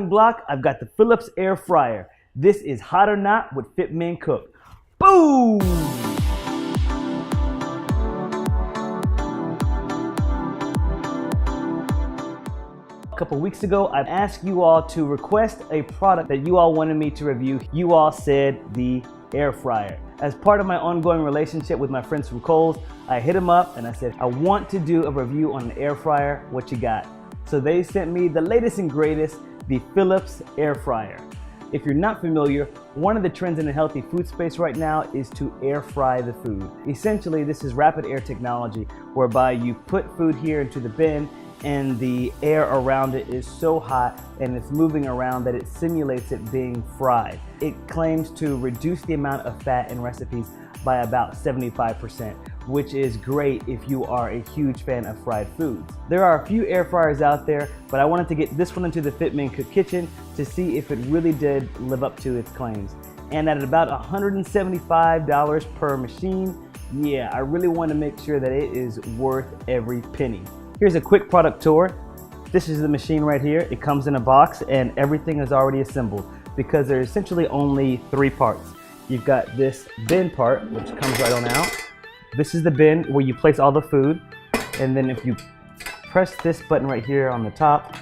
Block, I've got the Philips air fryer. This is hot or not with Fit Men Cook. Boom! A couple weeks ago, I asked you all to request a product that you all wanted me to review. You all said the air fryer. As part of my ongoing relationship with my friends from Kohl's, I hit them up and I said, I want to do a review on an air fryer. What you got? So they sent me the latest and greatest, the Philips air fryer. If you're not familiar, one of the trends in the healthy food space right now is to air fry the food. Essentially, this is rapid air technology whereby you put food here into the bin and the air around it is so hot and it's moving around that it simulates it being fried. It claims to reduce the amount of fat in recipes by about 75%, which is great if you are a huge fan of fried foods. There are a few air fryers out there, but I wanted to get this one into the Fit Men Cook kitchen to see if it really did live up to its claims. And at about $175 per machine, yeah, I really want to make sure that it is worth every penny. Here's a quick product tour. This is the machine right here. It comes in a box and everything is already assembled because there's essentially only 3 parts. You've got this bin part, which comes right on out. This is the bin where you place all the food. And then if you press this button right here on the top,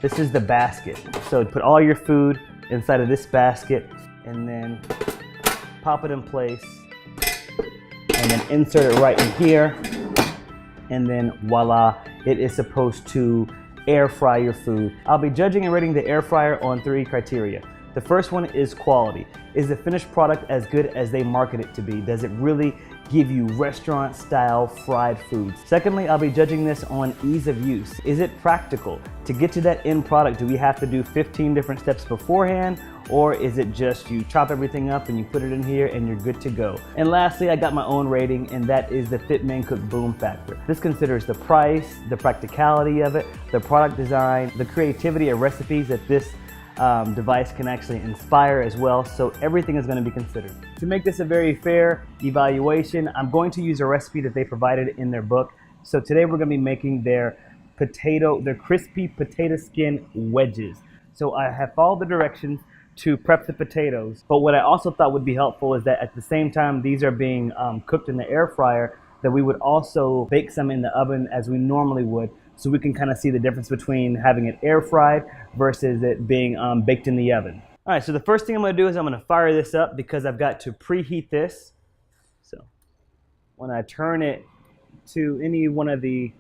this is the basket. So put all your food inside of this basket and then pop it in place and then insert it right in here. And then voila, it is supposed to air fry your food. I'll be judging and rating the air fryer on 3 criteria. The first one is quality. Is the finished product as good as they market it to be? Does it really give you restaurant style fried foods? Secondly, I'll be judging this on ease of use. Is it practical? To get to that end product, do we have to do 15 different steps beforehand? Or is it just you chop everything up and you put it in here and you're good to go? And lastly, I got my own rating, and that is the Fit Men Cook Boom Factor. This considers the price, the practicality of it, the product design, the creativity of recipes that this device can actually inspire as well, so everything is going to be considered. To make this a very fair evaluation, I'm going to use a recipe that they provided in their book. So today we're going to be making their crispy potato skin wedges. So I have followed the directions to prep the potatoes, but what I also thought would be helpful is that at the same time these are being cooked in the air fryer, that we would also bake some in the oven as we normally would, so we can kind of see the difference between having it air fried versus it being baked in the oven. All right, so the first thing I'm gonna do is I'm gonna fire this up because I've got to preheat this. So when I turn it to any one of the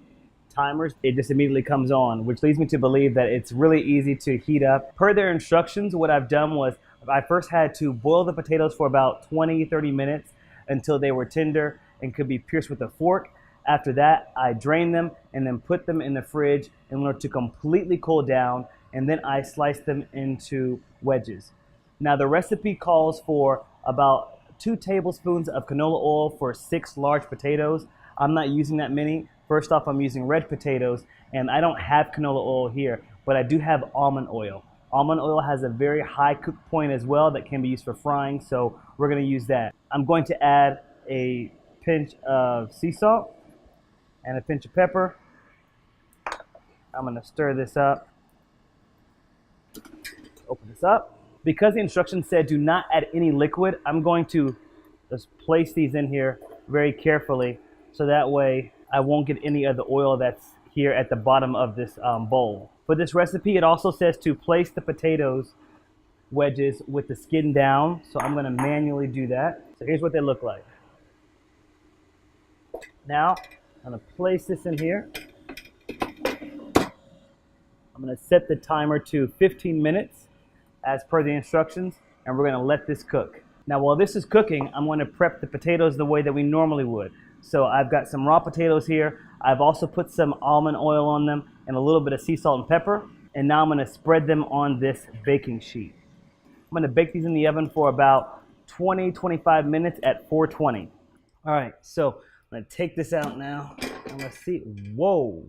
timers, it just immediately comes on, which leads me to believe that it's really easy to heat up. Per their instructions, what I've done was I first had to boil the potatoes for about 20-30 minutes until they were tender and could be pierced with a fork. After that, I drained them and then put them in the fridge in order to completely cool down, and then I sliced them into wedges. Now the recipe calls for about 2 tablespoons of canola oil for 6 large potatoes. I'm not using that many. First off, I'm using red potatoes, and I don't have canola oil here, but I do have almond oil. Almond oil has a very high cook point as well that can be used for frying, so we're going to use that. I'm going to add a pinch of sea salt and a pinch of pepper. I'm going to stir this up. Open this up. Because the instructions said do not add any liquid, I'm going to just place these in here very carefully so that way I won't get any of the oil that's here at the bottom of this bowl. For this recipe, it also says to place the potatoes wedges with the skin down, so I'm going to manually do that. So here's what they look like. Now I'm going to place this in here. I'm going to set the timer to 15 minutes as per the instructions, and we're going to let this cook. Now while this is cooking, I'm going to prep the potatoes the way that we normally would. So I've got some raw potatoes here. I've also put some almond oil on them and a little bit of sea salt and pepper. And now I'm going to spread them on this baking sheet. I'm going to bake these in the oven for about 20-25 minutes at 420. All right, so I'm going to take this out now. I'm going to see. Whoa.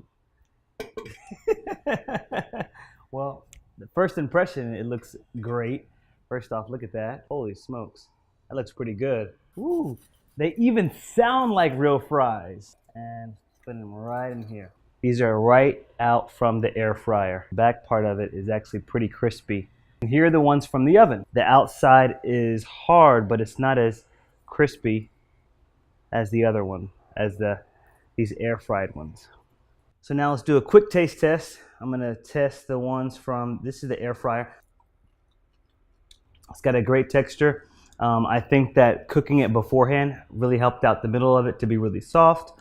Well, the first impression, it looks great. First off, look at that. Holy smokes. That looks pretty good. Ooh. They even sound like real fries. And put them right in here. These are right out from the air fryer. The back part of it is actually pretty crispy. And here are the ones from the oven. The outside is hard, but it's not as crispy as the other one, as these air fried ones. So now let's do a quick taste test. I'm gonna test the ones from, this is the air fryer. It's got a great texture. I think that cooking it beforehand really helped out the middle of it to be really soft.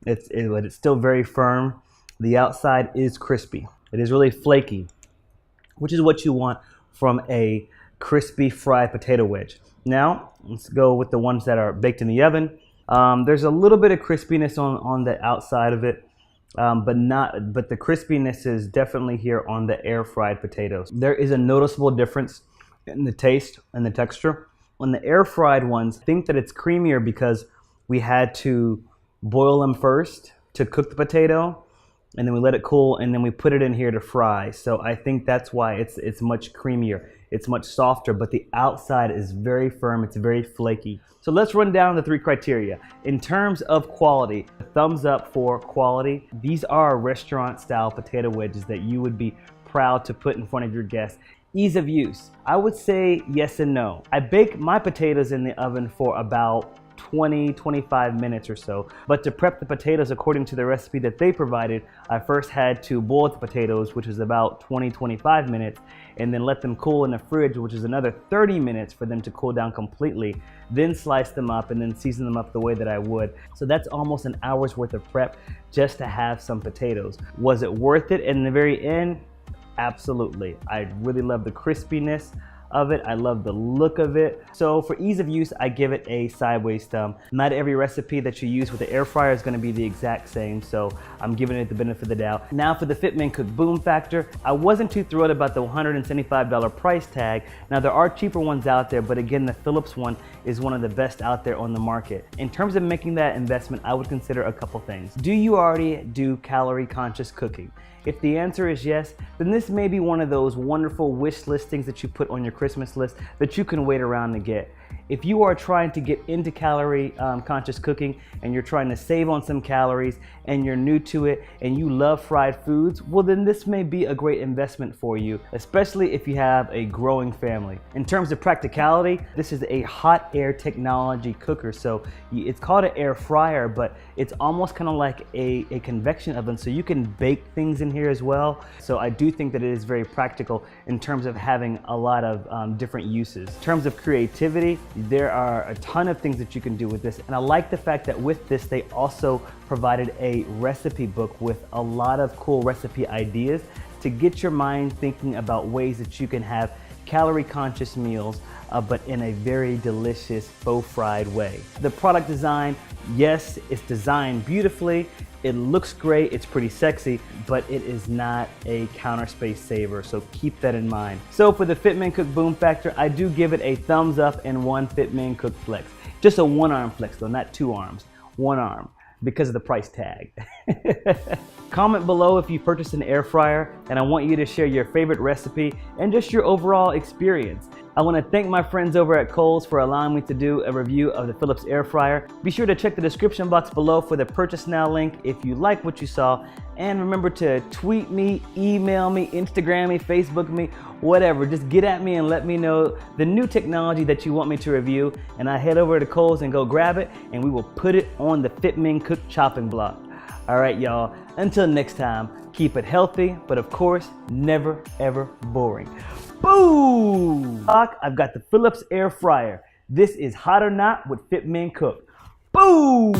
But it's still very firm. The outside is crispy. It is really flaky, which is what you want from a crispy fried potato wedge. Now, let's go with the ones that are baked in the oven. There's a little bit of crispiness on the outside of it, but the crispiness is definitely here on the air fried potatoes. There is a noticeable difference in the taste and the texture. On the air fried ones, I think that it's creamier because we had to boil them first to cook the potato, and then we let it cool, and then we put it in here to fry. So I think that's why it's much creamier. It's much softer, but the outside is very firm. It's very flaky. So let's run down the 3 criteria. In terms of quality, thumbs up for quality. These are restaurant style potato wedges that you would be proud to put in front of your guests. Ease of use, I would say yes and no. I bake my potatoes in the oven for about 20-25 minutes or so, but to prep the potatoes according to the recipe that they provided, I first had to boil the potatoes, which was about 20-25 minutes, and then let them cool in the fridge, which is another 30 minutes for them to cool down completely, then slice them up and then season them up the way that I would. So that's almost an hour's worth of prep just to have some potatoes. Was it worth it in the very end? Absolutely. I really love the crispiness of it. I love the look of it. So for ease of use, I give it a sideways thumb. Not every recipe that you use with the air fryer is going to be the exact same, so I'm giving it the benefit of the doubt. Now for the Fitman Cook Boom Factor, I wasn't too thrilled about the $175 price tag. Now there are cheaper ones out there, but again, the Philips one is one of the best out there on the market. In terms of making that investment, I would consider a couple things. Do you already do calorie conscious cooking? If the answer is yes, then this may be one of those wonderful wish listings that you put on your Christmas list that you can wait around to get. If you are trying to get into calorie conscious cooking and you're trying to save on some calories and you're new to it and you love fried foods, well then this may be a great investment for you, especially if you have a growing family. In terms of practicality, this is a hot air technology cooker. So it's called an air fryer, but it's almost kind of like a convection oven, so you can bake things in here as well. So I do think that it is very practical in terms of having a lot of different uses. In terms of creativity, there are a ton of things that you can do with this, and I like the fact that with this they also provided a recipe book with a lot of cool recipe ideas to get your mind thinking about ways that you can have calorie conscious meals, but in a very delicious faux fried way. The product design, yes, it's designed beautifully. It looks great, it's pretty sexy, but it is not a counter space saver, so keep that in mind. So for the Fitman Cook Boom Factor, I do give it a thumbs up and 1 Fitman Cook Flex. Just a 1 arm flex though, not 2 arms, 1 arm, because of the price tag. Comment below if you purchased an air fryer, and I want you to share your favorite recipe and just your overall experience. I want to thank my friends over at Kohl's for allowing me to do a review of the Philips air fryer. Be sure to check the description box below for the purchase now link if you like what you saw, and remember to tweet me, email me, Instagram me, Facebook me, whatever. Just get at me and let me know the new technology that you want me to review, and I head over to Kohl's and go grab it, and we will put it on the Fitman Cook chopping block. All right, y'all, until next time, keep it healthy, but of course, never ever boring. Boom! I've got the Philips air fryer. This is Hot or Not with Fitman Cook. Boom!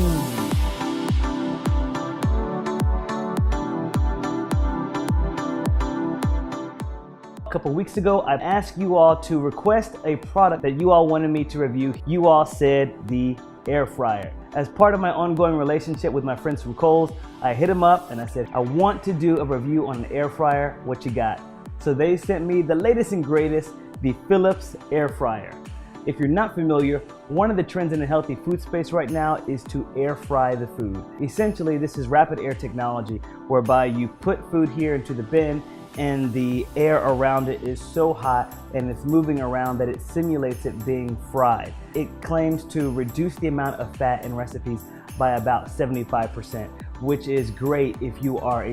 A couple weeks ago, I asked you all to request a product that you all wanted me to review. You all said the air fryer. As part of my ongoing relationship with my friends from Kohl's, I hit them up and I said, I want to do a review on an air fryer. What you got? So they sent me the latest and greatest, the Philips air fryer. If you're not familiar, one of the trends in the healthy food space right now is to air fry the food. Essentially, this is rapid air technology, whereby you put food here into the bin and the air around it is so hot and it's moving around that it simulates it being fried. It claims to reduce the amount of fat in recipes by about 75%, which is great if you are a